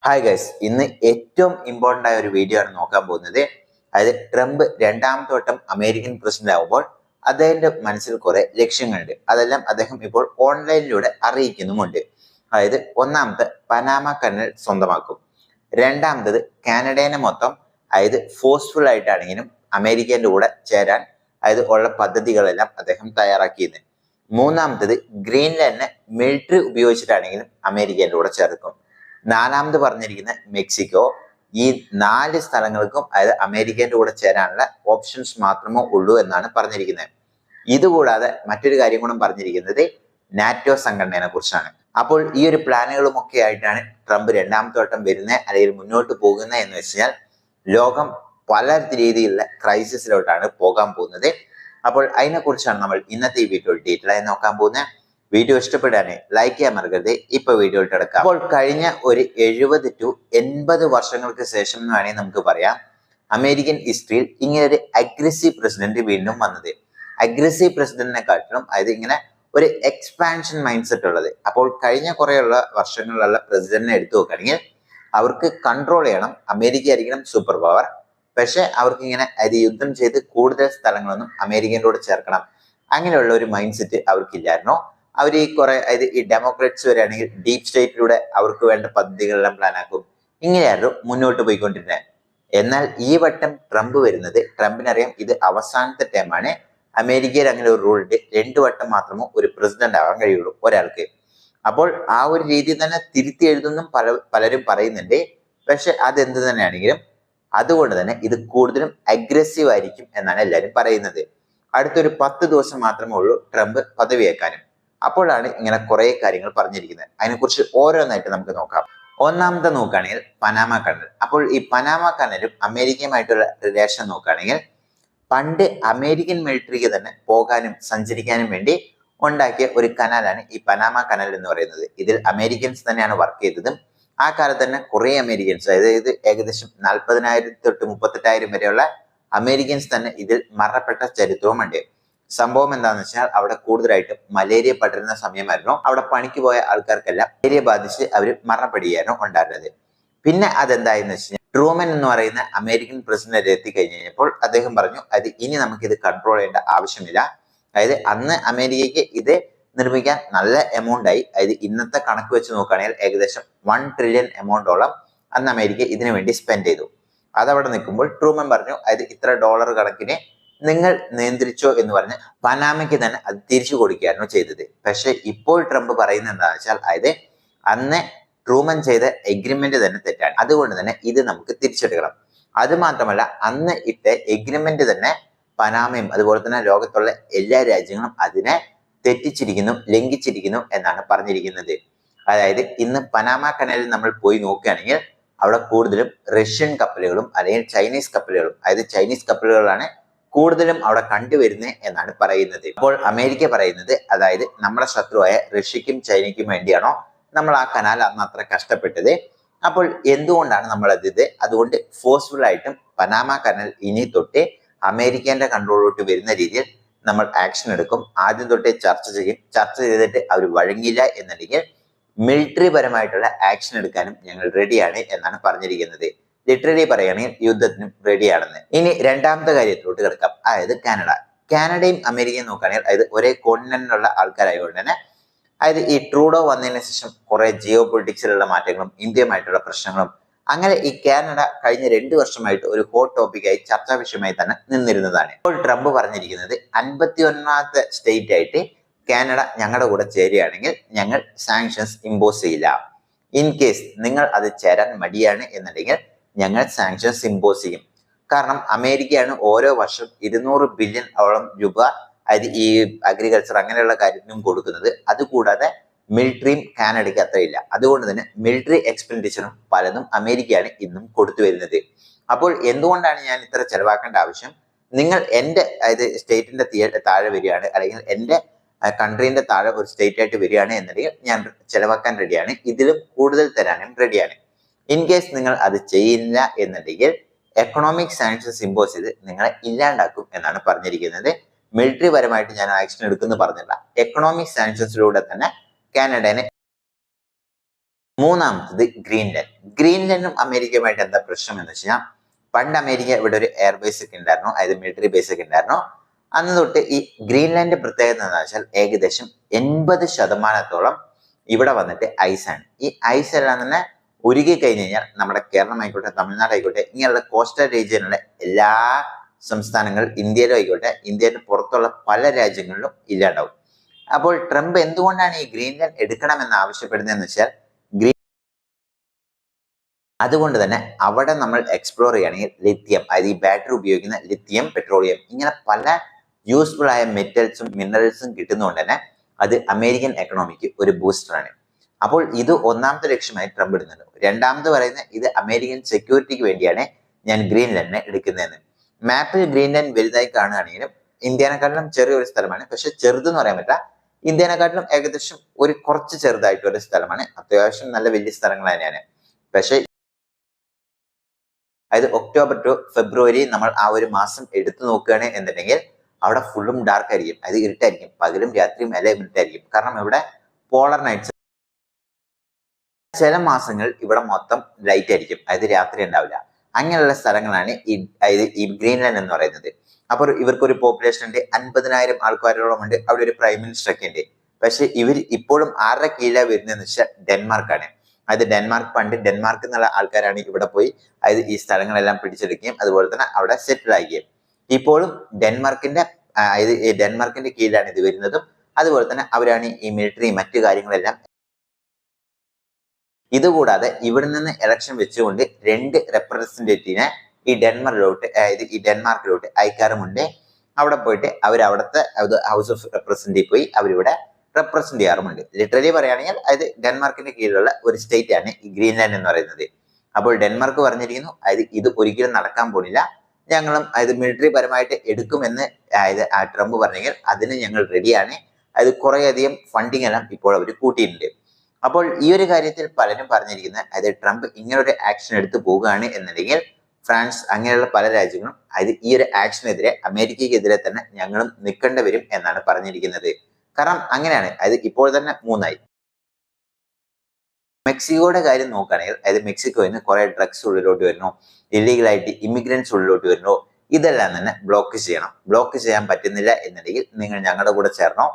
Hi guys, ഇന്ന് ഏറ്റവും important ആയ ഒരു വീഡിയോ ആണ് നോക്കാൻ പോകുന്നത്. അതായത് ട്രംപ് രണ്ടാമത്തെ വട്ടം അമേരിക്കൻ പ്രസിഡന്റ് ആവുമ്പോൾ അദ്ദേഹത്തിന്റെ മനസ്സിൽ കുറെ ലക്ഷ്യങ്ങളുണ്ട്. അതെല്ലാം അദ്ദേഹം ഇപ്പോൾ ഓൺലൈനിലൂടെ അറിയിക്കുന്നുമുണ്ട്. അതായത് ഒന്നാമത്തെ പനാമ കനൽ സ്വന്തമാക്കും, രണ്ടാമത്തത് കാനഡേനെ മൊത്തം അതായത് ഫോഴ്സ്ഫുൾ ആയിട്ടാണെങ്കിലും അമേരിക്കന്റെ കൂടെ ചേരാൻ അതായത് ഉള്ള പദ്ധതികളെല്ലാം അദ്ദേഹം തയ്യാറാക്കിയിരുന്നു. മൂന്നാമത്തത് ഗ്രീൻലാൻഡിനെ മിലിറ്ററി ഉപയോഗിച്ചിട്ടാണെങ്കിലും അമേരിക്കന്റെ കൂടെ ചേർക്കും. നാലാമത് പറഞ്ഞിരിക്കുന്ന മെക്സിക്കോ. ഈ 4 സ്ഥലങ്ങൾക്കും അതായത് അമേരിക്കന്റെ കൂടെ ചേരാനുള്ള ഓപ്ഷൻസ് മാത്രമേ ഉള്ളൂ എന്നാണ് പറഞ്ഞിരിക്കുന്നത്. ഇതുകൂടാതെ മറ്റൊരു കാര്യം കൂടെ പറഞ്ഞിരിക്കുന്നത് നാറ്റോ സംഘടനയെ കുറിച്ചാണ്. അപ്പോൾ ഈ ഒരു പ്ലാനുകളും ഒക്കെ ആയിട്ടാണ് ട്രംപ് രണ്ടാമത്തെ വട്ടം വരുന്നത് അല്ലെങ്കിൽ മുന്നോട്ട് പോകുന്നത് എന്ന് വെച്ചാൽ ലോകം പല രീതിയിലുള്ള ക്രൈസിസിലോട്ടാണ് പോകാൻ പോകുന്നത്. അപ്പോൾ അതിനെക്കുറിച്ചാണ് നമ്മൾ ഇന്നത്തെ ഈ വീഡിയോ ഡീറ്റെയിൽ ആയി നോക്കാൻ പോകുന്നത്. വീഡിയോ ഇഷ്ടപ്പെടാനെ ലൈക്ക് ചെയ്യാൻ മറക്കരുത്. ഇപ്പൊ വീഡിയോയിൽ കിടക്കാം. അപ്പോൾ കഴിഞ്ഞ ഒരു 70 to 80 വർഷങ്ങൾക്ക് ശേഷം എന്ന് വേണമെങ്കിൽ നമുക്ക് പറയാം അമേരിക്കൻ ഹിസ്റ്ററിയിൽ ഇങ്ങനെ ഒരു അഗ്രസീവ് പ്രസിഡന്റ് വീണ്ടും വന്നത്. അഗ്രസീവ് പ്രസിഡന്റിനെക്കാട്ടിലും അതായത് ഇങ്ങനെ ഒരു എക്സ്പാൻഷൻ മൈൻഡ് സെറ്റ് ഉള്ളത്. അപ്പോൾ കഴിഞ്ഞ കുറേയുള്ള വർഷങ്ങളിലുള്ള പ്രസിഡന്റിനെ എടുത്തു നോക്കുകയാണെങ്കിൽ അവർക്ക് കൺട്രോൾ ചെയ്യണം, അമേരിക്ക ആയിരിക്കണം സൂപ്പർ പവർ. പക്ഷെ അവർക്ക് ഇങ്ങനെ അതായത് യുദ്ധം ചെയ്ത് കൂടുതൽ സ്ഥലങ്ങളൊന്നും അമേരിക്കൻ്റെ കൂടെ ചേർക്കണം അങ്ങനെയുള്ള ഒരു മൈൻഡ് സെറ്റ് അവർക്കില്ലായിരുന്നു. അവർ ഈ കുറെ അതായത് ഈ ഡെമോക്രാറ്റ്സ് വരെയാണെങ്കിൽ ഡീപ് സ്റ്റേറ്റിലൂടെ അവർക്ക് വേണ്ട പദ്ധതികളെല്ലാം പ്ലാൻ ആക്കും. ഇങ്ങനെയായിരുന്നു മുന്നോട്ട് പോയിക്കൊണ്ടിരുന്നത്. എന്നാൽ ഈ വട്ടം ട്രംപ് വരുന്നത്, ട്രംപിനറിയാം ഇത് അവസാനത്തെ ടൈമാണ്. അമേരിക്കയിൽ അങ്ങനെ ഒരു റൂൾ ഉണ്ട്, 2 വട്ടം മാത്രമേ ഒരു പ്രസിഡന്റ് ആവാൻ കഴിയുള്ളൂ ഒരാൾക്ക്. അപ്പോൾ ആ ഒരു രീതി തന്നെ തിരുത്തി എഴുതുന്നും പലരും പറയുന്നുണ്ട്. പക്ഷെ അതെന്ത് തന്നെയാണെങ്കിലും അതുകൊണ്ട് തന്നെ ഇത് കൂടുതലും അഗ്രസീവ് ആയിരിക്കും എന്നാണ് എല്ലാവരും പറയുന്നത്. അടുത്തൊരു 10 ദിവസം മാത്രമേ ഉള്ളൂ ട്രംപ് പദവിയേക്കാനും. അപ്പോഴാണ് ഇങ്ങനെ കുറെ കാര്യങ്ങൾ പറഞ്ഞിരിക്കുന്നത്. അതിനെക്കുറിച്ച് ഓരോന്നായിട്ട് നമുക്ക് നോക്കാം. ഒന്നാമത്തെ നോക്കുകയാണെങ്കിൽ പനാമ കനൽ. അപ്പോൾ ഈ പനാമ കനലും അമേരിക്കയുമായിട്ടുള്ള റിലേഷൻ നോക്കുകയാണെങ്കിൽ പണ്ട് അമേരിക്കൻ മിലിറ്ററിക്ക് തന്നെ പോകാനും സഞ്ചരിക്കാനും വേണ്ടി ഉണ്ടാക്കിയ ഒരു കനാലാണ് ഈ പനാമ കനൽ എന്ന് പറയുന്നത്. ഇതിൽ അമേരിക്കൻസ് തന്നെയാണ് വർക്ക് ചെയ്തതും. ആ കാലത്ത് തന്നെ കുറെ അമേരിക്കൻസ്, അതായത് ഏകദേശം 40,000 തൊട്ട് 38,000 വരെയുള്ള അമേരിക്കൻസ് തന്നെ ഇതിൽ മരണപ്പെട്ട ചരിത്രവുമുണ്ട്. സംഭവം എന്താണെന്ന് വെച്ചാൽ അവിടെ കൂടുതലായിട്ടും മലേറിയ പടരുന്ന സമയമായിരുന്നു. അവിടെ പണിക്ക് പോയ ആൾക്കാർക്കെല്ലാം മലേറിയ ബാധിച്ച് അവർ മരണപ്പെടുകയായിരുന്നു ഉണ്ടായിരുന്നത്. പിന്നെ അതെന്തായെന്ന് വെച്ചാൽ ട്രൂമൻ എന്ന് പറയുന്ന അമേരിക്കൻ പ്രസിഡന്റ് എത്തിക്കഴിഞ്ഞപ്പോൾ അദ്ദേഹം പറഞ്ഞു അത് ഇനി നമുക്കിത് കൺട്രോൾ ചെയ്യേണ്ട ആവശ്യമില്ല. അതായത് അന്ന് അമേരിക്കയ്ക്ക് ഇത് നിർമ്മിക്കാൻ നല്ല എമൗണ്ട് ആയി. അതായത് ഇന്നത്തെ കണക്ക് വെച്ച് നോക്കുകയാണെങ്കിൽ ഏകദേശം 1 ട്രില്യൺ എമൗണ്ടോളം അന്ന് അമേരിക്ക ഇതിനു വേണ്ടി സ്പെൻഡ് ചെയ്തു. അതവിടെ നിൽക്കുമ്പോൾ ട്രൂമൻ പറഞ്ഞു അതായത് ഇത്ര ഡോളർ കണക്കിന് നിങ്ങൾ നിയന്ത്രിച്ചോ എന്ന് പറഞ്ഞ് പനാമയ്ക്ക് തന്നെ അത് തിരിച്ചു കൊടുക്കുകയായിരുന്നു ചെയ്തത്. പക്ഷെ ഇപ്പോൾ ട്രംപ് പറയുന്നത് എന്താണെന്ന് വെച്ചാൽ അതായത് അന്ന് ട്രൂമൻ ചെയ്ത എഗ്രിമെന്റ് തന്നെ തെറ്റാണ്, അതുകൊണ്ട് തന്നെ ഇത് നമുക്ക് തിരിച്ചെടുക്കണം. അത് മാത്രമല്ല അന്ന് ഇട്ട എഗ്രിമെന്റ് തന്നെ പനാമയും അതുപോലെ തന്നെ ലോകത്തുള്ള എല്ലാ രാജ്യങ്ങളും അതിനെ തെറ്റിച്ചിരിക്കുന്നു, ലംഘിച്ചിരിക്കുന്നു എന്നാണ് പറഞ്ഞിരിക്കുന്നത്. അതായത് ഇന്ന് പനാമ കനാലിൽ നമ്മൾ പോയി നോക്കുകയാണെങ്കിൽ അവിടെ കൂടുതലും റഷ്യൻ കപ്പലുകളും അല്ലെങ്കിൽ ചൈനീസ് കപ്പലുകളും, അതായത് ചൈനീസ് കപ്പലുകളാണ് കൂടുതലും അവിടെ കണ്ടുവരുന്നത് എന്നാണ് പറയുന്നത്. അപ്പോൾ അമേരിക്ക പറയുന്നത് അതായത് നമ്മുടെ ശത്രുവായ റഷ്യക്കും ചൈനയ്ക്കും വേണ്ടിയാണോ നമ്മൾ ആ കനാൽ അന്ന് അത്ര കഷ്ടപ്പെട്ടത്? അപ്പോൾ എന്തുകൊണ്ടാണ് നമ്മൾ അതുകൊണ്ട് ഫോഴ്സ്ഫുൾ ആയിട്ടും പനാമ കനാൽ ഇനി തൊട്ട് അമേരിക്കന്റെ കൺട്രോളിലോട്ട് വരുന്ന രീതിയിൽ നമ്മൾ ആക്ഷൻ എടുക്കും. ആദ്യം തൊട്ടേ ചർച്ച ചെയ്യും. ചർച്ച ചെയ്തിട്ട് അവർ വഴങ്ങിയില്ല എന്നുണ്ടെങ്കിൽ മിലിറ്ററി പരമായിട്ടുള്ള ആക്ഷൻ എടുക്കാനും ഞങ്ങൾ റെഡിയാണ് എന്നാണ് പറഞ്ഞിരിക്കുന്നത്. ലിറ്ററലി പറയുകയാണെങ്കിൽ യുദ്ധത്തിനും റെഡിയാണെന്ന്. ഇനി രണ്ടാമത്തെ കാര്യത്തിലോട്ട് കിടക്കാം, അതായത് കാനഡ. കാനഡയും അമേരിക്കയും നോക്കുകയാണെങ്കിൽ അതായത് ഒരേ കോണ്ടിനെന്റിലുള്ള ആൾക്കാരായതുകൊണ്ട് തന്നെ അതായത് ഈ ട്രൂഡോ വന്നതിന് ശേഷം കുറെ ജിയോ പൊളിറ്റിക്സിലുള്ള മാറ്റങ്ങളും ഇന്ത്യയുമായിട്ടുള്ള പ്രശ്നങ്ങളും അങ്ങനെ ഈ കാനഡ കഴിഞ്ഞ 2 വർഷമായിട്ട് ഒരു ഹോട്ട് ടോപ്പിക്കായി ചർച്ചാ വിഷയമായി തന്നെ നിന്നിരുന്നതാണ്. ഇപ്പോൾ ട്രംപ് പറഞ്ഞിരിക്കുന്നത് 51ാമത്തെ സ്റ്റേറ്റ് ആയിട്ട് കാനഡ ഞങ്ങളുടെ കൂടെ ചേരുകയാണെങ്കിൽ ഞങ്ങൾ സാങ്ഷൻസ് ഇമ്പോസ് ചെയ്യില്ല. ഇൻ കേസ് നിങ്ങൾ അത് ചേരാൻ മടിയാണ് എന്നുണ്ടെങ്കിൽ ഞങ്ങൾ സാങ്ഷൻസ് ഇമ്പോസ് ചെയ്യും. കാരണം അമേരിക്കയാണ് ഓരോ വർഷം 200 ബില്യൺ രൂപ അതായത് ഈ അഗ്രികൾച്ചർ അങ്ങനെയുള്ള കാര്യത്തിനും കൊടുക്കുന്നത്. അതുകൂടാതെ മിലിറ്ററിയും കാനഡയ്ക്ക് അത്രയില്ല. അതുകൊണ്ട് തന്നെ മിലിറ്ററി എക്സ്പെൻഡിച്ചറും പലതും അമേരിക്കയാണ് ഇന്നും കൊടുത്തു വരുന്നത്. അപ്പോൾ എന്തുകൊണ്ടാണ് ഞാൻ ഇത്ര ചെലവാക്കേണ്ട ആവശ്യം? നിങ്ങൾ എൻ്റെ അതായത് സ്റ്റേറ്റിന്റെ താഴെ വരികയാണ് അല്ലെങ്കിൽ എൻ്റെ കൺട്രീന്റെ താഴെ ഒരു സ്റ്റേറ്റ് ആയിട്ട് വരികയാണ് എന്നുണ്ടെങ്കിൽ ഞാൻ ചെലവാക്കാൻ റെഡിയാണ്, ഇതിലും കൂടുതൽ തരാനും റെഡിയാണ്. ഇൻ കേസ് നിങ്ങൾ അത് ചെയ്യില്ല എന്നുണ്ടെങ്കിൽ എക്കണോമിക് സാങ്ഷൻസ് ഇമ്പോസ് ചെയ്ത് നിങ്ങളെ ഇല്ലാണ്ടാക്കും എന്നാണ് പറഞ്ഞിരിക്കുന്നത്. മിലിറ്ററി പരമായിട്ട് ഞാൻ ആക്ഷൻ എടുക്കുമെന്ന് പറഞ്ഞില്ല, എക്കണോമിക് സാങ്ഷൻസിലൂടെ തന്നെ കാനഡനെ മൂന്നാമത്തത് ഗ്രീൻലാൻഡ്. ഗ്രീൻലാൻഡും അമേരിക്കയുമായിട്ട് എന്താ പ്രശ്നം എന്ന് വെച്ചാൽ, പണ്ട് അമേരിക്ക ഇവിടെ ഒരു എയർബേസ് ഒക്കെ ഉണ്ടായിരുന്നു, അതായത് മിലിറ്ററി ബേസ് ഒക്കെ ഉണ്ടായിരുന്നു. അന്ന് തൊട്ട് ഈ ഗ്രീൻലാൻഡ് പ്രത്യേകത എന്താണെന്ന് വെച്ചാൽ ഏകദേശം 80% ഇവിടെ വന്നിട്ട് ഐസാണ്. ഈ ഐസ് എല്ലാം തന്നെ ഉരുകി കഴിഞ്ഞ് കഴിഞ്ഞാൽ നമ്മുടെ കേരളം ആയിക്കോട്ടെ, തമിഴ്നാട് ആയിക്കോട്ടെ, ഇങ്ങനെയുള്ള കോസ്റ്റൽ റീജിയനിലെ എല്ലാ സംസ്ഥാനങ്ങൾ, ഇന്ത്യയിലും ആയിക്കോട്ടെ, ഇന്ത്യയുടെ പുറത്തുള്ള പല രാജ്യങ്ങളിലും ഇല്ലാണ്ടാവും. അപ്പോൾ ട്രംപ് എന്തുകൊണ്ടാണ് ഈ ഗ്രീൻലാൻഡ് എടുക്കണമെന്ന് ആവശ്യപ്പെടുന്നതെന്ന് വെച്ചാൽ, അതുകൊണ്ട് തന്നെ അവിടെ നമ്മൾ എക്സ്പ്ലോർ ചെയ്യുകയാണെങ്കിൽ ലിഥിയം, അതായത് ഈ ബാറ്ററി ഉപയോഗിക്കുന്ന ലിഥിയം, പെട്രോളിയം, ഇങ്ങനെ പല യൂസ്ഫുൾ ആയ മെറ്റൽസും മിനറൽസും കിട്ടുന്നതുകൊണ്ട് തന്നെ അത് അമേരിക്കൻ എക്കണോമിക്ക് ഒരു ബൂസ്റ്ററാണ്. അപ്പോൾ ഇത് ഒന്നാമത്തെ ലക്ഷ്യമായി ട്രംപ് ഇടുന്നുണ്ട്. രണ്ടാമത് പറയുന്നത് ഇത് അമേരിക്കൻ സെക്യൂരിറ്റിക്ക് വേണ്ടിയാണ് ഞാൻ ഗ്രീൻലാൻഡിനെ എടുക്കുന്നതെന്ന്. മാപ്പിൽ ഗ്രീൻലാൻഡ് വലുതായി കാണുകയാണെങ്കിലും ഇന്ത്യനെക്കാട്ടിലും ചെറിയൊരു സ്ഥലമാണ്. പക്ഷെ ചെറുതെന്ന് പറയാൻ പറ്റില്ല, ഇന്ത്യനെക്കാട്ടിലും ഏകദേശം ഒരു കുറച്ച് ചെറുതായിട്ടൊരു സ്ഥലമാണ്. അത്യാവശ്യം നല്ല വലിയ സ്ഥലങ്ങൾ തന്നെയാണ്. പക്ഷെ അതായത് ഒക്ടോബർ ടു ഫെബ്രുവരി നമ്മൾ ആ ഒരു മാസം എടുത്തു നോക്കുകയാണ് എന്നുണ്ടെങ്കിൽ അവിടെ ഫുള്ളും ഡാർക്ക് ആയിരിക്കും, അത് ഇരുട്ടായിരിക്കും, പകലും രാത്രിയും എല്ലാം ഇരുട്ടായിരിക്കും. കാരണം ഇവിടെ പോളർ നൈറ്റ്സ്. ചില മാസങ്ങൾ ഇവിടെ മൊത്തം ലൈറ്റ് ആയിരിക്കും, അതായത് രാത്രി ഉണ്ടാവില്ല. അങ്ങനെയുള്ള സ്ഥലങ്ങളാണ് ഈ ഗ്രീൻലാൻഡ് എന്ന് പറയുന്നത്. അപ്പോൾ ഇവർക്കൊരു പോപ്പുലേഷൻ ഉണ്ട്, 50,000 ആൾക്കാരോളം ഉണ്ട്. അവിടെ ഒരു പ്രൈം മിനിസ്റ്റർ ഒക്കെ ഉണ്ട്. പക്ഷെ ഇവർ ഇപ്പോഴും ആരുടെ കീഴിലാണ് വരുന്നതെന്ന് വെച്ചാൽ ഡെൻമാർക്കാണ്. അതായത് പണ്ട് ഡെൻമാർക്ക് എന്നുള്ള ആൾക്കാരാണ് ഇവിടെ പോയി അതായത് ഈ സ്ഥലങ്ങളെല്ലാം പിടിച്ചെടുക്കുകയും അതുപോലെ തന്നെ അവിടെ സെറ്റിൽ ആകുകയും. ഇപ്പോഴും ഡെൻമാർക്കിന്റെ കീഴിലാണ് ഇത് വരുന്നതും. അതുപോലെ തന്നെ അവരാണ് ഈ മിലിറ്ററി മറ്റു കാര്യങ്ങളെല്ലാം. ഇതുകൂടാതെ ഇവിടെ നിന്ന് ഇലക്ഷൻ വെച്ചുകൊണ്ട് 2 റെപ്രസെന്റേറ്റീവിനെ ഈ ഡെൻമാർക്കിലോട്ട് അയക്കാറുമുണ്ട്. അവിടെ പോയിട്ട് അവിടുത്തെ ഹൗസ് ഓഫ് റെപ്രസെന്റേറ്റീവ് പോയി അവരിവിടെ റെപ്രസെന്റ് ചെയ്യാറുമുണ്ട്. ലിറ്ററലി പറയുകയാണെങ്കിൽ അതായത് ഡെൻമാർക്കിന്റെ കീഴിലുള്ള ഒരു സ്റ്റേറ്റ് ആണ് ഈ ഗ്രീൻലാൻഡ് എന്ന് പറയുന്നത്. അപ്പോൾ ഡെൻമാർക്ക് പറഞ്ഞിരിക്കുന്നു അതായത് ഇത് ഒരിക്കലും നടക്കാൻ പോണില്ല, ഞങ്ങളും അതായത് മിലിറ്ററി പരമായിട്ട് എടുക്കുമെന്ന് അതായത് ട്രംപ് പറഞ്ഞെങ്കിൽ അതിന് ഞങ്ങൾ റെഡിയാണ്. അത് കുറേയധികം ഫണ്ടിങ് എല്ലാം ഇപ്പോൾ അവർ കൂട്ടിയിട്ടുണ്ട്. അപ്പോൾ ഈ ഒരു കാര്യത്തിൽ പലരും പറഞ്ഞിരിക്കുന്നത് അതായത് ട്രംപ് ഇങ്ങനൊരു ആക്ഷൻ എടുത്തു പോവുകയാണ് എന്നുണ്ടെങ്കിൽ ഫ്രാൻസ് അങ്ങനെയുള്ള പല രാജ്യങ്ങളും അതായത് ഈ ഒരു ആക്ഷനെതിരെ അമേരിക്കയ്ക്കെതിരെ തന്നെ ഞങ്ങളും നിൽക്കേണ്ടി വരും എന്നാണ് പറഞ്ഞിരിക്കുന്നത്. കാരണം അങ്ങനെയാണ്, അതായത് ഇപ്പോൾ തന്നെ 3ആയി. മെക്സിക്കോയുടെ കാര്യം നോക്കുകയാണെങ്കിൽ അതായത് മെക്സിക്കോയിൽ നിന്ന് കുറെ ഡ്രഗ്സ് ഉള്ളിലോട്ട് വരുന്നു, ഇല്ലീഗലായിട്ട് ഇമിഗ്രൻസ് ഉള്ളിലോട്ട് വരുന്നു. ഇതെല്ലാം തന്നെ ബ്ലോക്ക് ചെയ്യണം. ബ്ലോക്ക് ചെയ്യാൻ പറ്റുന്നില്ല എന്നുണ്ടെങ്കിൽ നിങ്ങൾ ഞങ്ങളുടെ കൂടെ ചേർന്നോ,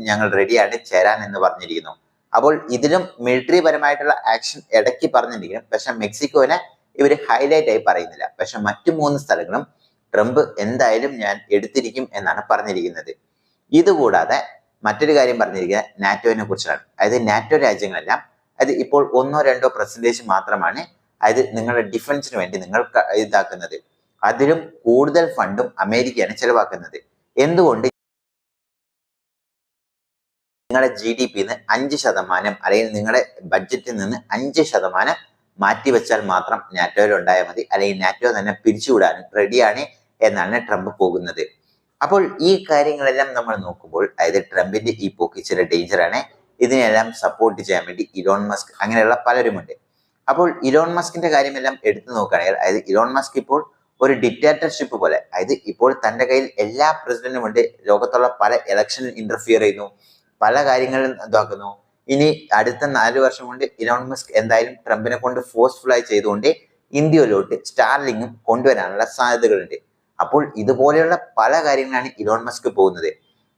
ഞങ്ങൾ റെഡിയാണ് ചേരാൻ എന്ന് പറഞ്ഞിരിക്കുന്നു. അപ്പോൾ ഇതിലും മിലിറ്ററി പരമായിട്ടുള്ള ആക്ഷൻ ഇടയ്ക്ക് പറഞ്ഞിരിക്കണം. പക്ഷെ മെക്സിക്കോനെ ഇവർ ഹൈലൈറ്റ് ആയി പറയുന്നില്ല. പക്ഷെ മറ്റു 3 സ്ഥലങ്ങളും ട്രംപ് എന്തായാലും ഞാൻ എടുത്തിരിക്കും എന്നാണ് പറഞ്ഞിരിക്കുന്നത്. ഇതുകൂടാതെ മറ്റൊരു കാര്യം പറഞ്ഞിരിക്കുന്നത് നാറ്റോനെ കുറിച്ചാണ്. അതായത് നാറ്റോ രാജ്യങ്ങളെല്ലാം അത് ഇപ്പോൾ 1-2% മാത്രമാണ് അതായത് നിങ്ങളുടെ ഡിഫൻസിന് വേണ്ടി നിങ്ങൾ ഇതാക്കുന്നത്. അതിലും കൂടുതൽ ഫണ്ടും അമേരിക്കയാണ് ചെലവാക്കുന്നത്. എന്തുകൊണ്ട്? നിങ്ങളുടെ GDP-ന്ന് 5% അല്ലെങ്കിൽ നിങ്ങളുടെ ബഡ്ജറ്റിൽ നിന്ന് 5% മാറ്റിവെച്ചാൽ മാത്രം നാറ്റോയിൽ ഉണ്ടായാൽ മതി, അല്ലെങ്കിൽ നാറ്റോ തന്നെ പിരിച്ചുവിടാനും റെഡിയാണ് എന്നാണ് ട്രംപ് പോകുന്നത്. അപ്പോൾ ഈ കാര്യങ്ങളെല്ലാം നമ്മൾ നോക്കുമ്പോൾ അതായത് ട്രംപിന്റെ ഈ പോക്ക് ഇച്ചിരി ഡേഞ്ചറാണ്. ഇതിനെല്ലാം സപ്പോർട്ട് ചെയ്യാൻ വേണ്ടി ഇലോൺ മസ്ക് അങ്ങനെയുള്ള പലരുമുണ്ട്. അപ്പോൾ ഇലോൺ മസ്കിന്റെ കാര്യമെല്ലാം എടുത്തു നോക്കുകയാണെങ്കിൽ അതായത് ഇലോൺ മസ്ക് ഇപ്പോൾ ഒരു ഡിക്റ്റാറ്റർഷിപ്പ് പോലെ, അതായത് ഇപ്പോൾ തന്റെ കയ്യിൽ എല്ലാ പ്രസിഡന്റും ഉണ്ട്, ലോകത്തുള്ള പല ഇലക്ഷനിൽ ഇന്റർഫിയർ ചെയ്യുന്നു, പല കാര്യങ്ങളും ഇതാക്കുന്നു. ഇനി അടുത്ത 4 വർഷം കൊണ്ട് ഇലോൺ മസ്ക് എന്തായാലും ട്രംപിനെ കൊണ്ട് ഫോഴ്സ്ഫുൾ ആയി ചെയ്തുകൊണ്ട് ഇന്ത്യയിലോട്ട് സ്റ്റാർലിങ്ങും കൊണ്ടുവരാനുള്ള സാധ്യതകളുണ്ട്. അപ്പോൾ ഇതുപോലെയുള്ള പല കാര്യങ്ങളാണ് ഇലോൺ മസ്ക് പോകുന്നത്.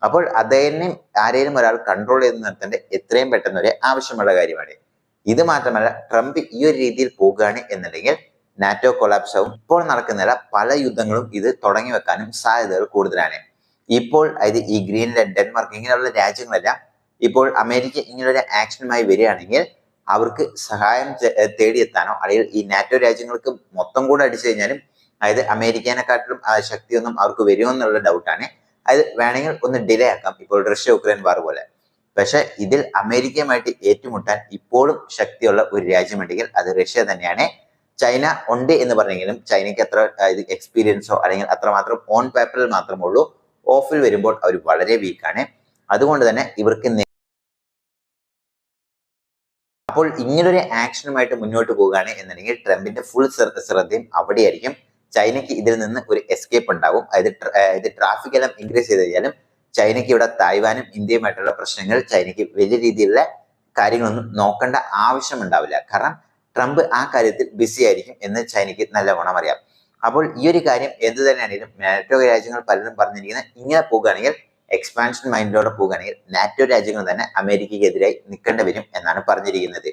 അപ്പോൾ അദ്ദേഹം ആരെയും ഒരാൾ കൺട്രോൾ ചെയ്ത് നിർത്തേണ്ട എത്രയും പെട്ടെന്ന് ഒരു ആവശ്യമുള്ള കാര്യമാണ്. ഇത് മാത്രമല്ല, ട്രംപ് ഈ ഒരു രീതിയിൽ പോകുകയാണ് എന്നുണ്ടെങ്കിൽ നാറ്റോ കൊളാപ്സ് ആവും. ഇപ്പോൾ നടക്കുന്ന പല യുദ്ധങ്ങളും ഇത് തുടങ്ങി വെക്കാനും സാധ്യതകൾ കൂടുതലാണ്. ഇപ്പോൾ അതായത് ഈ ഗ്രീൻലാൻഡ്, ഡെൻമാർക്ക് ഇങ്ങനെയുള്ള രാജ്യങ്ങളെല്ലാം ഇപ്പോൾ അമേരിക്ക ഇങ്ങനൊരു ആക്ഷനുമായി വരികയാണെങ്കിൽ അവർക്ക് സഹായം തേടിയെത്താനോ അല്ലെങ്കിൽ ഈ നാറ്റോ രാജ്യങ്ങൾക്ക് മൊത്തം കൂടെ അടിച്ചു കഴിഞ്ഞാലും അതായത് അമേരിക്കനെക്കാട്ടിലും ശക്തിയൊന്നും അവർക്ക് വരുമോ എന്നുള്ള ഡൗട്ടാണ്. അത് വേണമെങ്കിൽ ഒന്ന് ഡിലേ ആക്കാം, ഇപ്പോൾ റഷ്യ-യുക്രൈൻ വാർ പോലെ. പക്ഷെ ഇതിൽ അമേരിക്കയുമായിട്ട് ഏറ്റുമുട്ടാൻ ഇപ്പോഴും ശക്തിയുള്ള ഒരു രാജ്യമുണ്ടെങ്കിൽ അത് റഷ്യ തന്നെയാണ്. ചൈന ഉണ്ട് എന്ന് പറഞ്ഞെങ്കിലും ചൈനയ്ക്ക് അത്ര എക്സ്പീരിയൻസോ അല്ലെങ്കിൽ അത്രമാത്രം ഓൺ പേപ്പറിൽ മാത്രമേ ഉള്ളൂ. ഓഫിൽ വരുമ്പോൾ അവർ വളരെ വീക്കാണ്. അതുകൊണ്ട് തന്നെ ഇവർക്ക് അപ്പോൾ ഇങ്ങനൊരു ആക്ഷനുമായിട്ട് മുന്നോട്ട് പോവുകയാണ് എന്നുണ്ടെങ്കിൽ ട്രംപിന്റെ ഫുൾ ശ്രദ്ധയും അവിടെയായിരിക്കും. ചൈനയ്ക്ക് ഇതിൽ നിന്ന് ഒരു എസ്കേപ്പ് ഉണ്ടാവും. അതായത് ട്രാഫിക് എല്ലാം ഇൻക്രീസ് ചെയ്ത് കഴിഞ്ഞാലും ചൈനയ്ക്ക് ഇവിടെ തായ്വാനും ഇന്ത്യയുമായിട്ടുള്ള പ്രശ്നങ്ങൾ ചൈനയ്ക്ക് വലിയ രീതിയിലുള്ള കാര്യങ്ങളൊന്നും നോക്കേണ്ട ആവശ്യമുണ്ടാവില്ല. കാരണം ട്രംപ് ആ കാര്യത്തിൽ ബിസി ആയിരിക്കും എന്ന് ചൈനയ്ക്ക് നല്ലവണ്ണം അറിയാം. അപ്പോൾ ഈ ഒരു കാര്യം എന്ത് തന്നെയാണെങ്കിലും നാറ്റോ രാജ്യങ്ങൾ പലരും പറഞ്ഞിരിക്കുന്നത് ഇങ്ങനെ പോകുകയാണെങ്കിൽ എക്സ്പാൻഷൻ മൈൻഡിലൂടെ പോകുകയാണെങ്കിൽ നാറ്റോ രാജ്യങ്ങൾ തന്നെ അമേരിക്കയ്ക്കെതിരായി നിൽക്കേണ്ടി വരും എന്നാണ് പറഞ്ഞിരിക്കുന്നത്.